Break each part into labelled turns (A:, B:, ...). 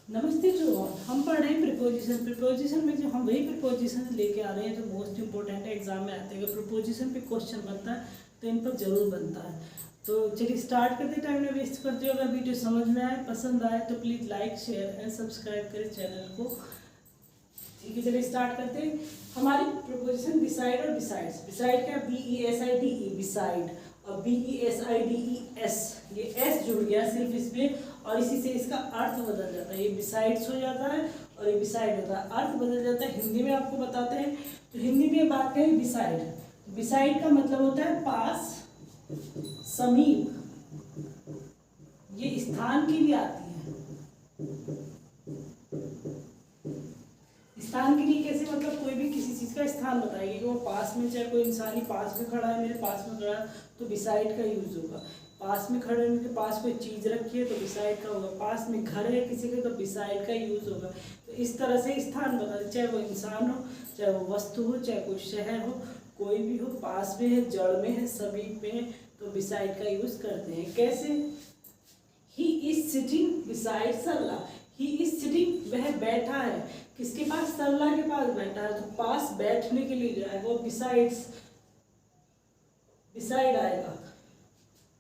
A: नमस्ते to all. हम पढ़ रहे हैं प्रीपोजिशन। प्रीपोजिशन में जो हम वही प्रीपोजिशन लेके आ रहे हैं जो मोस्ट इंपॉर्टेंट है, एग्जाम में आते हैं। अगर प्रीपोजिशन पे क्वेश्चन बनता है तो इन पर जरूर बनता है। तो चलिए स्टार्ट करते, टाइम में वेस्ट करते हो। अगर वीडियो समझ में आए, पसंद आए तो please like share and subscribe करें चैनल को। ठीक है, चलिए स्टार्ट करते हैं। हमारी प्रीपोजिशन बिसाइड और बिसाइड्स। बिसाइड क्या, BESIDE बिसाइड, और BESIDES, ये एस जुड़ गया सिर्फ इसमें, और इसी से इसका अर्थ बदल जाता है। ये बिसाइड्स हो जाता है और ये बिसाइड होता है, अर्थ बदल जाता है। हिंदी में आपको बताते हैं, तो हिंदी में बात करें बिसाइड। बिसाइड का मतलब होता है पास, समीप। ये स्थान के लिए आती है। स्थान के लिए कैसे, मतलब कोई भी किसी चीज़ का स्थान बताएगी कि वो पास में, चाहे कोई इंसान ही पास में खड़ा है, मेरे पास में खड़ा है, तो बिसाइड का यूज होगा। पास में खड़े होने के पास कोई चीज़ रखी है तो बिसाइड का होगा। पास में घर है किसी के तो बिसाइड का यूज होगा। तो इस तरह से स्थान बताते, चाहे वो इंसान हो, चाहे वो वस्तु हो, चाहे कोई शहर हो, कोई भी हो, पास में है, जड़ में है, समीप में है, तो बिसाइड का यूज करते हैं। कैसे, he is sitting beside Sarla. He is sitting, वह बैठा है किसके पास, सरला के पास बैठा है, तो पास बैठने के लिए जो है वो बिसाइड्स, बिसाइड आएगा।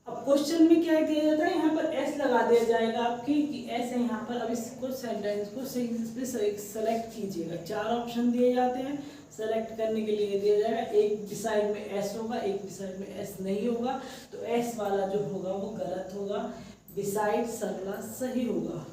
A: अब क्वेश्चन में क्या दिया जाता है, यहाँ पर एस लगा दिया जाएगा आपकी कि एस है यहाँ पर। अब इसको सेंटेंस को सही सेलेक्ट कीजिएगा। 4 ऑप्शन दिए जाते हैं, सेलेक्ट करने के लिए दिया जाएगा। एक बिसाइड में एस होगा, एक बिसाइड में एस नहीं होगा, तो एस वाला जो होगा वो गलत होगा, बिसाइड सरला सही होगा।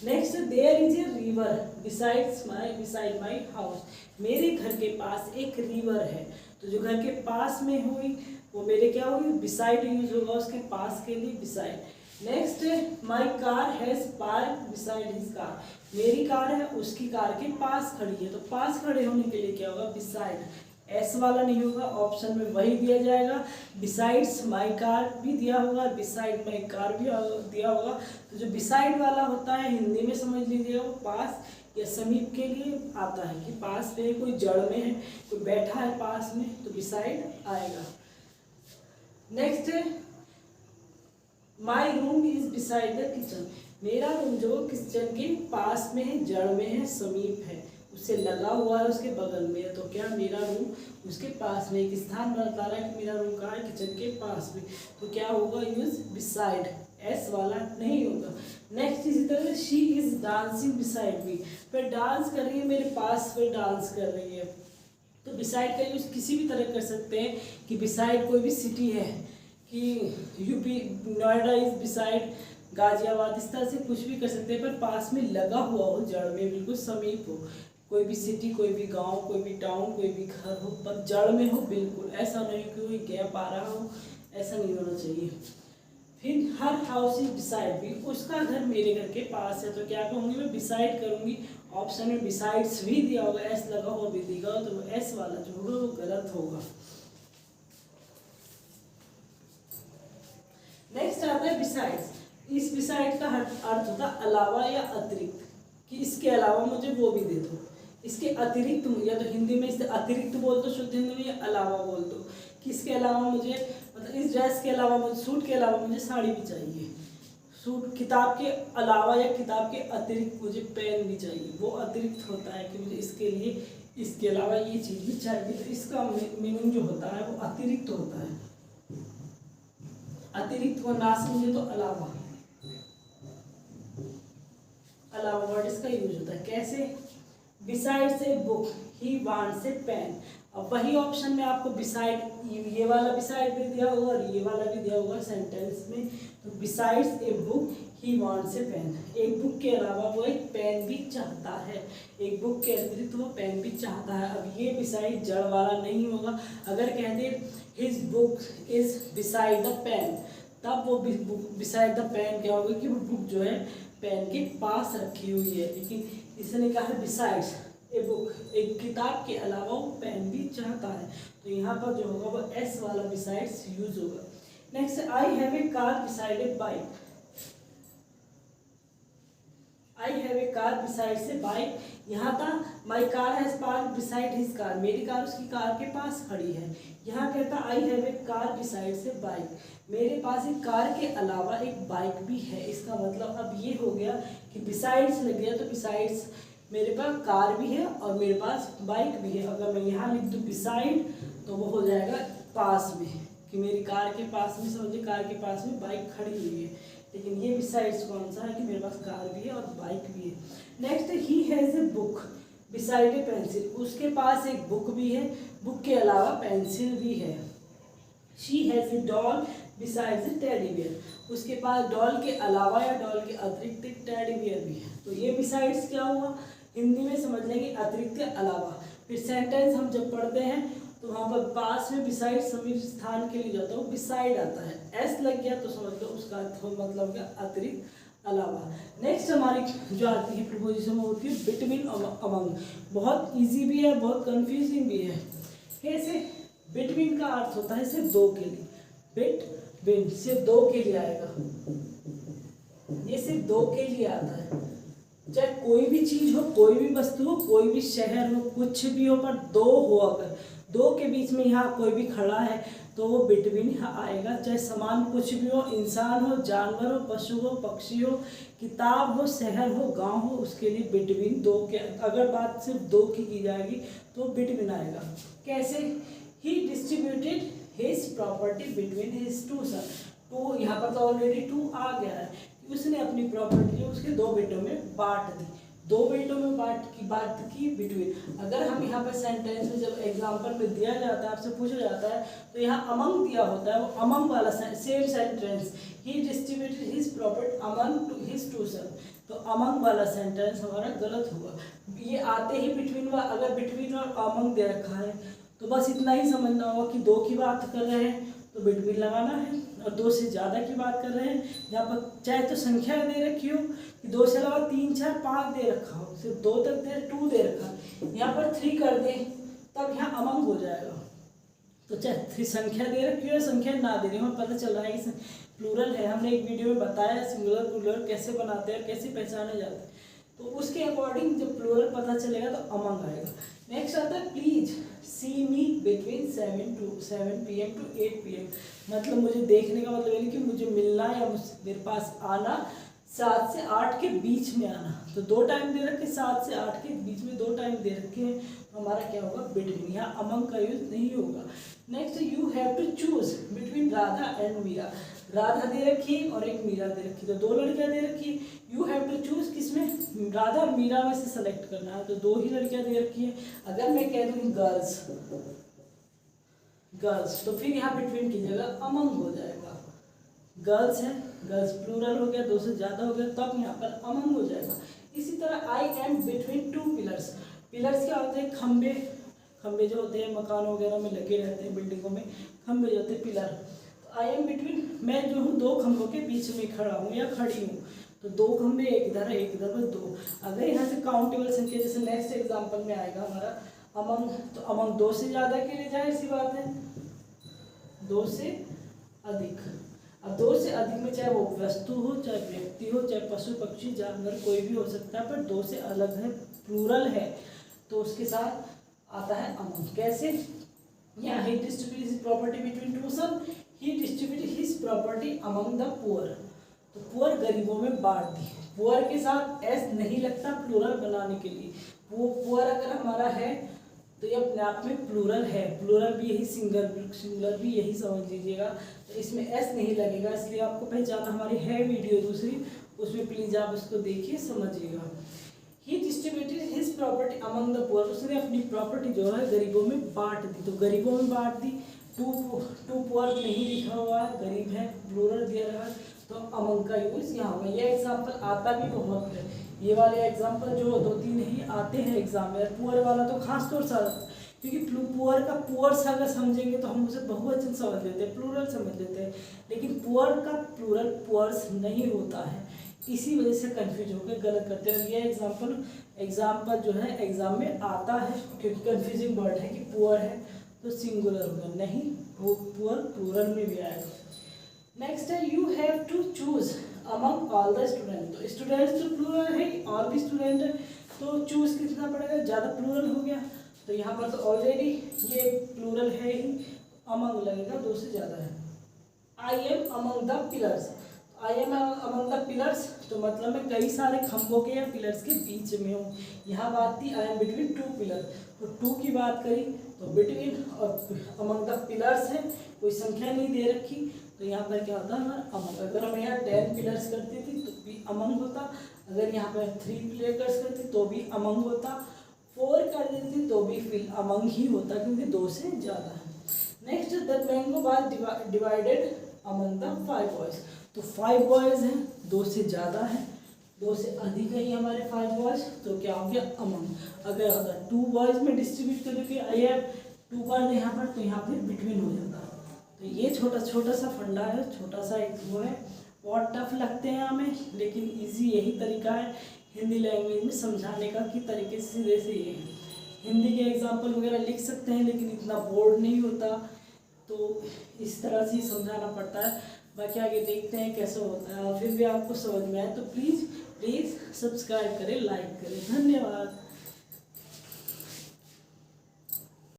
A: Next, there is a river beside my house. मेरे घर के पास एक रिवर है, तो जो घर के पास में हुई वो मेरे क्या होगी, बिसाइड यूज होगा उसके पास के लिए, beside. Next, my car has park beside his car. मेरी कार है उसकी कार के पास खड़ी है, तो पास खड़े होने के लिए क्या होगा, बिसाइड। एस वाला नहीं होगा, ऑप्शन में वही दिया जाएगा। बिसाइड्स माई कार भी दिया होगा, बिसाइड माई कार भी दिया होगा। तो जो बिसाइड वाला होता है हिंदी में समझ लीजिएगा वो पास या समीप के लिए आता है, कि पास में कोई जड़ में है, कोई बैठा है पास में, तो बिसाइड आएगा। नेक्स्ट है, my room is beside the kitchen. मेरा रूम जो किचन के पास में है, जड़ में है, समीप है, उससे लगा हुआ है, उसके बगल में है, तो क्या मेरा रूम उसके पास में। एक स्थान बता रहा है कि मेरा रूम कहाँ है, किचन के पास में, तो क्या होगा, यूज बिसाइड, एस वाला नहीं होगा। नेक्स्ट, इसी तरह she is dancing beside me. वह डांस कर रही है मेरे पास, वह डांस कर रही है, तो बिसाइड का यूज किसी भी तरह कर सकते हैं। कि बिसाइड कोई भी सिटी है, कि UP Noida is beside Ghaziabad, इस तरह से कुछ भी कर सकते हैं, पर पास में लगा हुआ हो, जड़ में बिल्कुल समीप हो। कोई भी सिटी, कोई भी गांव, कोई भी टाउन, कोई भी घर हो, पर जड़ में हो बिल्कुल। ऐसा नहीं कि कोई गैप आ रहा हो, ऐसा नहीं होना चाहिए। फिर हर हाउस इज बिसाइड भी, उसका घर मेरे घर के पास है, तो क्या कहूँगी मैं, बिसाइड करूँगी। ऑप्शन में बिसाइड्स भी दिया होगा, एस लगा हुआ भी दिया होगा, तो वो एस वाला जो होगा वो गलत होगा। नेक्स्ट आता है बिसाइड्स। इस बिसाइड का अर्थ होता है अलावा या अतिरिक्त, कि इसके अलावा मुझे वो भी दे दो। इसके अतिरिक्त, या तो हिंदी में इसे अतिरिक्त बोल दो शुद्ध हिंदी में, या अलावा बोल दो, कि इसके अलावा मुझे, मतलब इस ड्रेस के अलावा मुझे, सूट के अलावा मुझे साड़ी भी चाहिए। सूट, किताब के अलावा या किताब के अतिरिक्त मुझे पेन भी चाहिए। वो अतिरिक्त होता है कि मुझे इसके लिए, इसके अलावा ये चीज़ भी चाहिए, तो इसका मीनिंग जो होता है वो अतिरिक्त होता है। अतिरिक्त को ना समझे तो अलावा, अलावा वर्ड इसका यूज होता है। कैसे, बिसाइड से book, he wants a pen. अब वही ऑप्शन में आपको बिसाइड, ये वाला बिसाइड भी दिया होगा और ये वाला भी दिया होगा सेंटेंस में। तो besides a book he wants a pen, एक बुक के अलावा वो एक पेन भी चाहता है, एक बुक के अतिरिक्त वो पेन भी चाहता है। अब ये बिसाइड जड़ वाला नहीं होगा। अगर कहते his book is beside the pen, तब वो बिसाइड द पेन क्या होगा, कि वो बुक जो है पेन के पास रखी हुई है। लेकिन इसने कहा है बिसाइड्स ए बुक, एक किताब के अलावा वो पेन भी चाहता है, तो यहाँ पर जो होगा वो एस वाला बिसाइड्स यूज होगा। Next, I have a car beside A bike. I have a car beside से बाइक, यहाँ था my car has park beside his car, मेरी कार उसकी कार के पास खड़ी है। यहाँ कहता I have a car beside से बाइक, मेरे पास एक कार के अलावा एक बाइक भी है। इसका मतलब अब ये हो गया कि बिसाइड्स लग गया, तो बिसाइड्स मेरे पास कार भी है और मेरे पास बाइक भी है। अगर मैं यहाँ लिख दूँ बिसाइड तो वो हो जाएगा पास में, कि मेरी कार के पास में, समझिए कार के पास में बाइक खड़ी हुई है। लेकिन ये बिसाइड्स कौन सा है कि मेरे पास कार भी है और बाइक भी है। Next, he has a book beside A pencil, उसके पास एक बुक भी है, बुक के अलावा पेंसिल भी है। She has a doll besides A teddy bear, उसके पास डॉल के अलावा या डॉल के अतिरिक्त एक टेडी बियर भी है। तो ये बिसाइड्स क्या हुआ, हिंदी में समझ लेंगे अतिरिक्त के अलावा। फिर सेंटेंस हम जब पढ़ते हैं तो वहाँ पर पास में बिसाइड समीप स्थान के लिए जाता है, वो बिसाइड आता है, एस लग गया तो समझ लो उसका मतलब क्या, अतिरिक्त अलावा। नेक्स्ट हमारी जो आती है प्रीपोजिशन वो होती है बिटवीन अमंग, बहुत इजी भी है, बहुत कंफ्यूजिंग भी है। कैसे, बिटवीन का अर्थ होता है सिर्फ दो के लिए, बिटवीन सिर्फ दो के लिए आएगा, ये सिर्फ दो के लिए आता है। चाहे कोई भी चीज हो, कोई भी वस्तु हो, कोई भी शहर हो, कुछ भी हो, पर दो हो, अगर दो के बीच में यहाँ कोई भी खड़ा है तो वो बिटवीन यहाँ आएगा। चाहे सामान कुछ भी हो, इंसान हो, जानवर हो, पशु हो, पक्षी हो, किताब हो, शहर हो, गांव हो, उसके लिए बिटवीन दो के, अगर बात सिर्फ दो की जाएगी तो बिटवीन आएगा। कैसे, he distributed his property between his two son, two यहाँ पर तो ऑलरेडी टू आ गया है, उसने अपनी प्रॉपर्टी उसके दो बेटों में बांट दी, दो बेटों में बात की बिटवीन। अगर हम यहाँ पर सेंटेंस में जब एग्जांपल में दिया जाता है, आपसे पूछा जाता है तो यहाँ अमंग दिया होता है, वो अमंग वाला same sentence, he distributed his property among two his two son, तो अमंग वाला सेंटेंस हमारा गलत हुआ। ये आते ही बिटवीन, अगर बिटवीन और अमंग दे रखा है तो बस इतना ही समझना होगा कि दो की बात कर रहे हैं तो बिटवीन लगाना है, और दो से ज़्यादा की बात कर रहे हैं जहाँ पर चाहे तो संख्या दे रखी हो कि दो से अलावा 3, 4, 5 दे रखा हो, सिर्फ दो तक दे, 2 दे रखा, यहाँ पर 3 कर दे तब यहाँ अमंग हो जाएगा। तो चाहे 3 संख्या दे रखी हो या संख्या ना दे रही हो, हमें पता चल रहा है कि प्लूरल है। हमने एक वीडियो में बताया सिंगुलर प्लूरल कैसे बनाते हैं, कैसे पहचाने जाते हैं, तो उसके अकॉर्डिंग जब प्लूरल पता चलेगा तो अमंग आएगा। नेक्स्ट आता है please see me between 7 PM to 8 PM, मतलब मुझे देखने का मतलब ये कि मुझे मिलना या मेरे पास आना 7 से 8 के बीच में आना। तो 2 टाइम दे रखे, 7 से 8 के बीच में 2 टाइम दे रखे हैं, तो हमारा क्या होगा बिटवीन, यहाँ अमंग का यूज नहीं होगा। Next, you have to choose between Radha and Meera, Radha दे रखी और एक मीरा दे रखी, तो 2 लड़कियां दे रखी, यू हैव टू चूज किसमें, राधा और मीरा में से सेलेक्ट करना है, तो 2 ही लड़कियां दे रखी है। अगर मैं कह दूँ गर्ल्स गर्ल्स तो फिर यहाँ बिटवीन की जगह अमंग हो जाएगा, गर्ल्स है, गर्ल्स प्लूरल हो गया, 2 से ज़्यादा हो गया तब यहाँ पर अमंग हो जाएगा। इसी तरह I am between 2 pillars, pillars क्या होते हैं, खंबे, खंबे जो होते हैं मकान वगैरह में लगे रहते हैं, बिल्डिंगों में खंबे जो होते हैं पिलर। तो आई एम बिटवीन, मैं जो हूँ 2 खंभों के बीच में खड़ा हूँ या खड़ी हूँ, तो 2 खंबे, एक इधर है एक इधर, बस 2। अगर यहाँ से काउंटेबल संख्या, जैसे नेक्स्ट एग्जाम्पल में आएगा हमारा अमंग, तो अमंग 2 से ज़्यादा के लिए जाहिर सी बात है, 2 से अधिक। अब 2 से अधिक में चाहे वो वस्तु हो, चाहे व्यक्ति हो, चाहे पशु पक्षी जानवर कोई भी हो सकता है, पर 2 से अलग है, प्लूरल है, तो उसके साथ आता है अमंग। कैसे, यहाँ he distribute his property between 2 son, he distribute his property among the poor, तो पुअर गरीबों में बांट दी। पुअर के साथ एस नहीं लगता प्लूरल बनाने के लिए, वो पुअर अगर हमारा है तो ये अपने आप में प्लूरल है, प्लूरल भी यही, सिंगुलर भी यही समझ लीजिएगा, तो इसमें एस नहीं लगेगा, इसलिए आपको पहचाना, हमारी है वीडियो दूसरी, उसमें प्लीज आप उसको देखिए समझिएगा। He distributed his property among the poor, उसने अपनी प्रॉपर्टी जो है गरीबों में बांट दी, तो गरीबों में बांट दी, टू पुअर नहीं लिखा हुआ है, गरीब है, प्लूरल दिया रहा है, तो अमंग का यूज यहाँ होगा। ये एग्जाम्पल आता भी बहुत है, ये वाले एग्जाम्पल जो 2-3 ही आते हैं एग्जाम में, पुअर वाला तो खास तौर से, क्योंकि पुअर का पुअर्स अगर समझेंगे तो हम उसे बहुवचन समझ लेते हैं, प्लूरल समझ लेते हैं, लेकिन पुअर का प्लूरल पुअर्स नहीं होता है, इसी वजह से कंफ्यूज होकर गलत करते हैं। और ये एग्जाम्पल जो है एग्जाम में आता है, क्योंकि कंफ्यूजिंग वर्ड है कि पुअर है तो सिंगुलर होगा, नहीं वो पुअर प्लूरल में भी आएगा। नेक्स्ट है you have to choose among all the student, तो स्टूडेंट्स तो प्लूरल है और भी ही स्टूडेंट है, तो चूज़ कितना पड़ेगा, ज़्यादा प्लूरल हो गया, तो यहाँ पर तो ऑलरेडी ये प्लूरल है ही, अमंग लगेगा, 2 से ज़्यादा है। I am among the pillars, I am among the pillars, तो मतलब मैं कई सारे खंभों के या पिलर्स के बीच में हूँ। यहाँ बात थी आई एम बिटवीन 2 पिलर, तो 2 की बात करी तो बिटवीन और अमंग द पिलर्स है, कोई संख्या नहीं दे रखी, तो यहाँ पर क्या होता है हमारा अमंग। अगर हम यहाँ 10 पिलर्स करती थी तो भी अमंग होता, अगर यहाँ पर 3 पिलर्स करती तो भी अमंग होता, 4 कर देती तो भी फिर अमंग ही होता, क्योंकि 2 से ज़्यादा है। Next, the mango was divided among the 5 boys, तो 5 बॉयज़ हैं, 2 से ज़्यादा है, 2 से अधिक है हमारे 5 बॉयज़, तो क्या हो गया अमंग। अगर 2 बॉयज़ में डिस्ट्रीब्यूट करके आई हैव 2 कर दे यहाँ पर, तो यहाँ पर बिटवीन हो जाता है। तो ये छोटा सा फंडा है, छोटा सा एक वो है, बहुत टफ लगते हैं हमें, लेकिन इजी यही तरीका है हिंदी लैंग्वेज में समझाने का, कि तरीके सीधे से ये है। हिंदी के एग्जाम्पल वगैरह लिख सकते हैं, लेकिन इतना बोर्ड नहीं होता, तो इस तरह से ही समझाना पड़ता है। बाकी आगे देखते हैं कैसा होता है, और फिर भी आपको समझ में आए तो प्लीज़ सब्सक्राइब करें, लाइक करें। धन्यवाद।